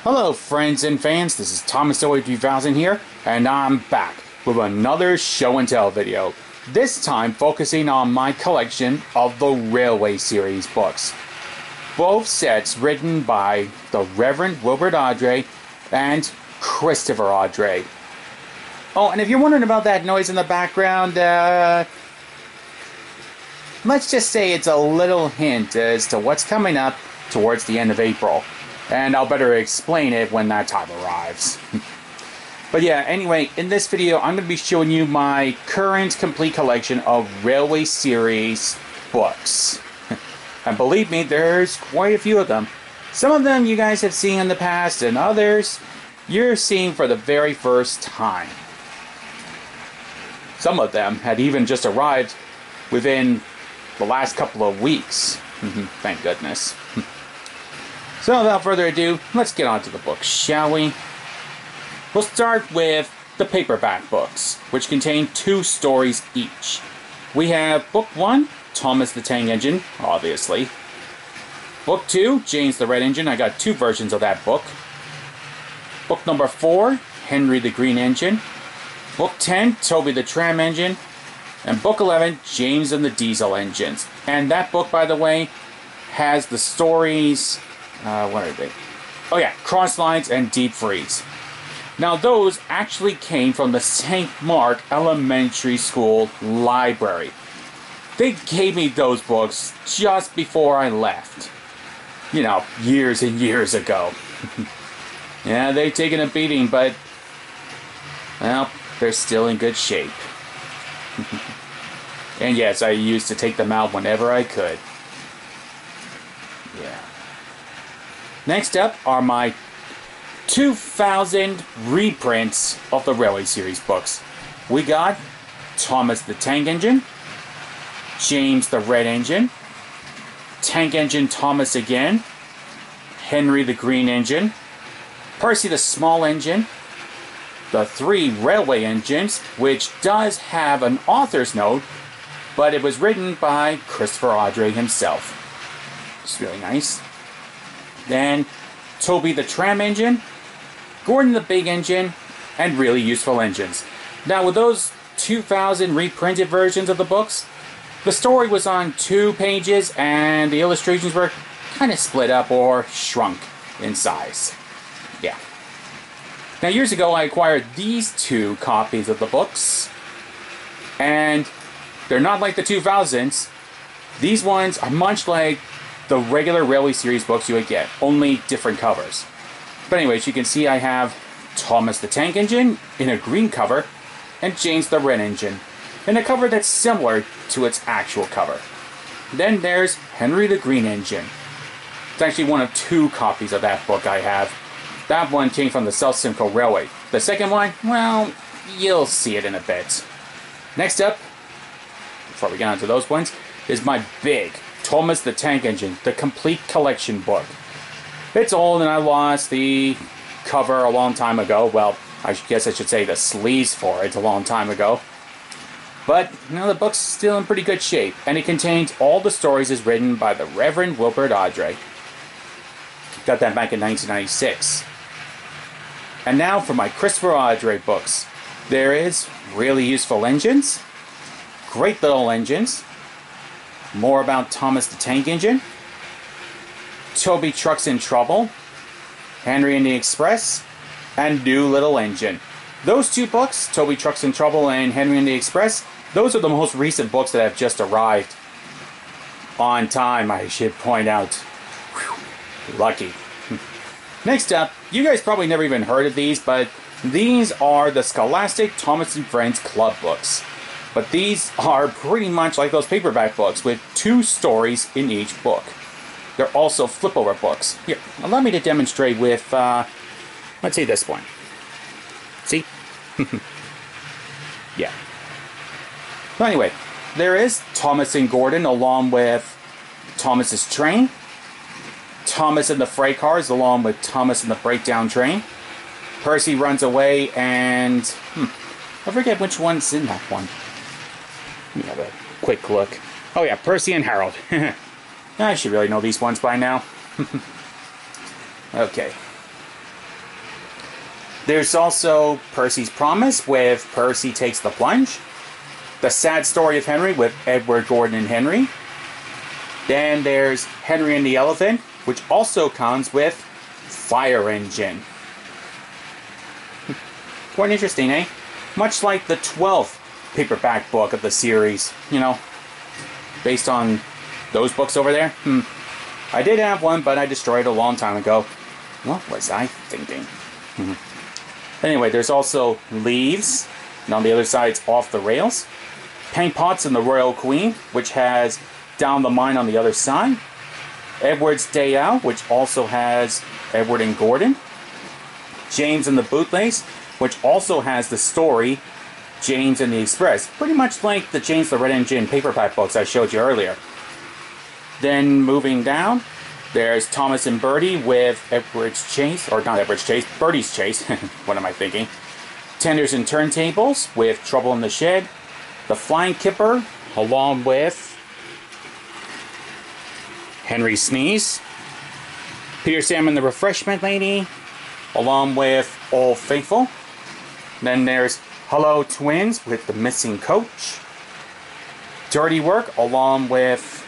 Hello friends and fans, this is ThomasZoey3000 here, and I'm back with another show and tell video. This time focusing on my collection of the Railway series books. Both sets written by the Reverend Wilbur Awdry and Christopher Awdry. Oh, and if you're wondering about that noise in the background, let's just say it's a little hint as to what's coming up towards the end of April. And I'll better explain it when that time arrives. But yeah, anyway, in this video, I'm going to be showing you my current complete collection of Railway series books. And believe me, there's quite a few of them. Some of them you guys have seen in the past, and others you're seeing for the very first time. Some of them had even just arrived within the last couple of weeks. Thank goodness. So without further ado, let's get on to the books, shall we? We'll start with the paperback books, which contain 2 stories each. We have Book 1, Thomas the Tank Engine, obviously. Book 2, James the Red Engine. I got 2 versions of that book. Book number 4, Henry the Green Engine. Book 10, Toby the Tram Engine. And Book 11, James and the Diesel Engines. And that book, by the way, has the stories... what are they? Oh yeah, Crosslines and Deep Freeze. Now those actually came from the St. Mark Elementary School library. They gave me those books just before I left. You know, years and years ago. Yeah, they've taken a beating, but... well, they're still in good shape. And yes, I used to take them out whenever I could. Yeah. Next up are my 2000 reprints of the Railway series books. We got Thomas the Tank Engine, James the Red Engine, Tank Engine Thomas again, Henry the Green Engine, Percy the Small Engine, the 3 Railway Engines, which does have an author's note, but it was written by Christopher Awdry himself. It's really nice. Then Toby the Tram Engine, Gordon the Big Engine, and Really Useful Engines. Now with those 2000 reprinted versions of the books, the story was on 2 pages and the illustrations were kind of split up or shrunk in size. Yeah. Now years ago I acquired these 2 copies of the books, and they're not like the 2000s. These ones are much like the regular Railway series books you would get, only different covers. But anyways, you can see I have Thomas the Tank Engine in a green cover, and James the Red Engine in a cover that's similar to its actual cover. Then there's Henry the Green Engine. It's actually one of 2 copies of that book I have. That one came from the South Simcoe Railway. The second one, well, you'll see it in a bit. Next up, before we get on to those ones, is my big Thomas the Tank Engine, the complete collection book. It's old and I lost the cover a long time ago. Well, I guess I should say the sleeves for it a long time ago. But, you know, the book's still in pretty good shape, and it contains all the stories as written by the Reverend Wilbur Awdry. Got that back in 1996. And now for my Christopher Awdry books. There is Really Useful Engines, Great Little Engines, More About Thomas the Tank Engine, Toby Trucks in Trouble, Henry and the Express, and New Little Engine. Those 2 books, Toby Trucks in Trouble and Henry and the Express, those are the most recent books that have just arrived. On time, I should point out. Whew, lucky. Next up, you guys probably never even heard of these, but these are the Scholastic Thomas and Friends Club books. But these are pretty much like those paperback books with 2 stories in each book. They're also flip-over books. Here, allow me to demonstrate with, let's say this one. See? Yeah. But anyway, there is Thomas and Gordon along with Thomas's Train, Thomas and the Freight Cars along with Thomas and the Breakdown Train, Percy Runs Away, and I forget which one's in that one. Let me have a quick look. Oh yeah, Percy and Harold. I should really know these ones by now. Okay. There's also Percy's Promise with Percy Takes the Plunge. The Sad Story of Henry with Edward, Gordon, and Henry. Then there's Henry and the Elephant, which also comes with Fire Engine. Quite interesting, eh? Much like the 12th paperback book of the series, you know, based on those books over there. I did have one, but I destroyed it a long time ago. What was I thinking? Anyway, there's also Leaves, and on the other side it's Off the Rails. Paint Pots and the Royal Queen, which has Down the Mine on the other side. Edward's Day Out, which also has Edward and Gordon. James and the Bootlace, which also has the story James and the Express. Pretty much like the James the Red Engine paperback books I showed you earlier. Then moving down, there's Thomas and Bertie with Edward's Chase, or not Edward's Chase, Bertie's Chase. What am I thinking? Tenders and Turntables with Trouble in the Shed. The Flying Kipper, along with Henry Sneeze. Peter Sam and the Refreshment Lady, along with Old Faithful. Then there's Hello Twins with The Missing Coach. Dirty Work, along with,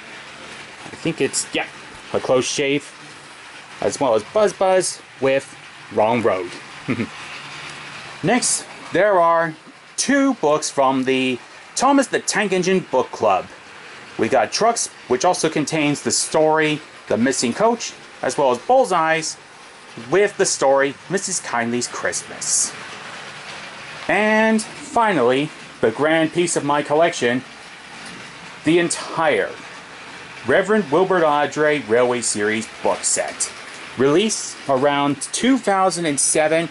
I think it's, A Close Shave, as well as Buzz Buzz with Wrong Road. Next, there are 2 books from the Thomas the Tank Engine Book Club. We got Trucks, which also contains the story The Missing Coach, as well as Bullseyes with the story Mrs. Kindly's Christmas. And finally, the grand piece of my collection, the entire Reverend Wilbur Awdry Railway Series book set. Released around 2007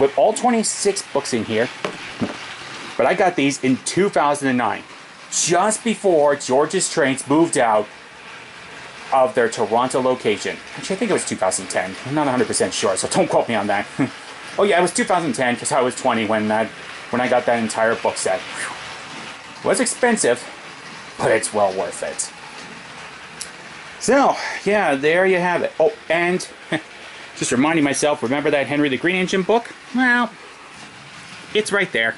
with all 26 books in here. But I got these in 2009, just before George's Trains moved out of their Toronto location. Actually, I think it was 2010. I'm not 100% sure, so don't quote me on that. Oh yeah, it was 2010 because I was 20 when I got that entire book set. It was expensive, but it's well worth it. So, yeah, there you have it. Oh, and just reminding myself, remember that Henry the Green Engine book? Well, it's right there.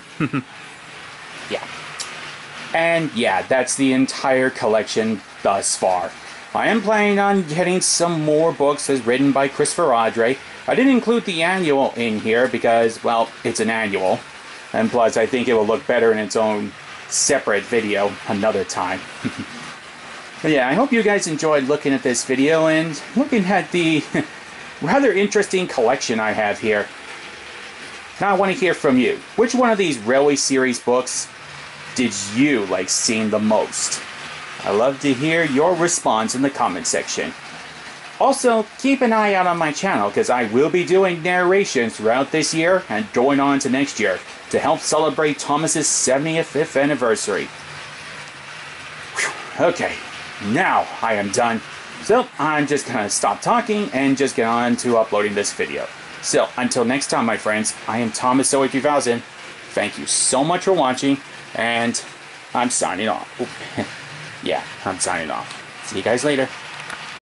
Yeah. And yeah, that's the entire collection thus far. I am planning on getting some more books as written by Christopher Awdry. I didn't include the annual in here because, well, it's an annual. And plus, I think it will look better in its own separate video another time. But yeah, I hope you guys enjoyed looking at this video and looking at the rather interesting collection I have here. Now I want to hear from you. Which one of these Railway Series books did you like seeing the most? I love to hear your response in the comment section. Also, keep an eye out on my channel because I will be doing narrations throughout this year and going on to next year to help celebrate Thomas's 75th anniversary. Whew. Okay, now I am done. So I'm just gonna stop talking and just get on to uploading this video. So until next time, my friends, I am ThomasZoey3000. Thank you so much for watching, and I'm signing off. Yeah, I'm signing off. See you guys later.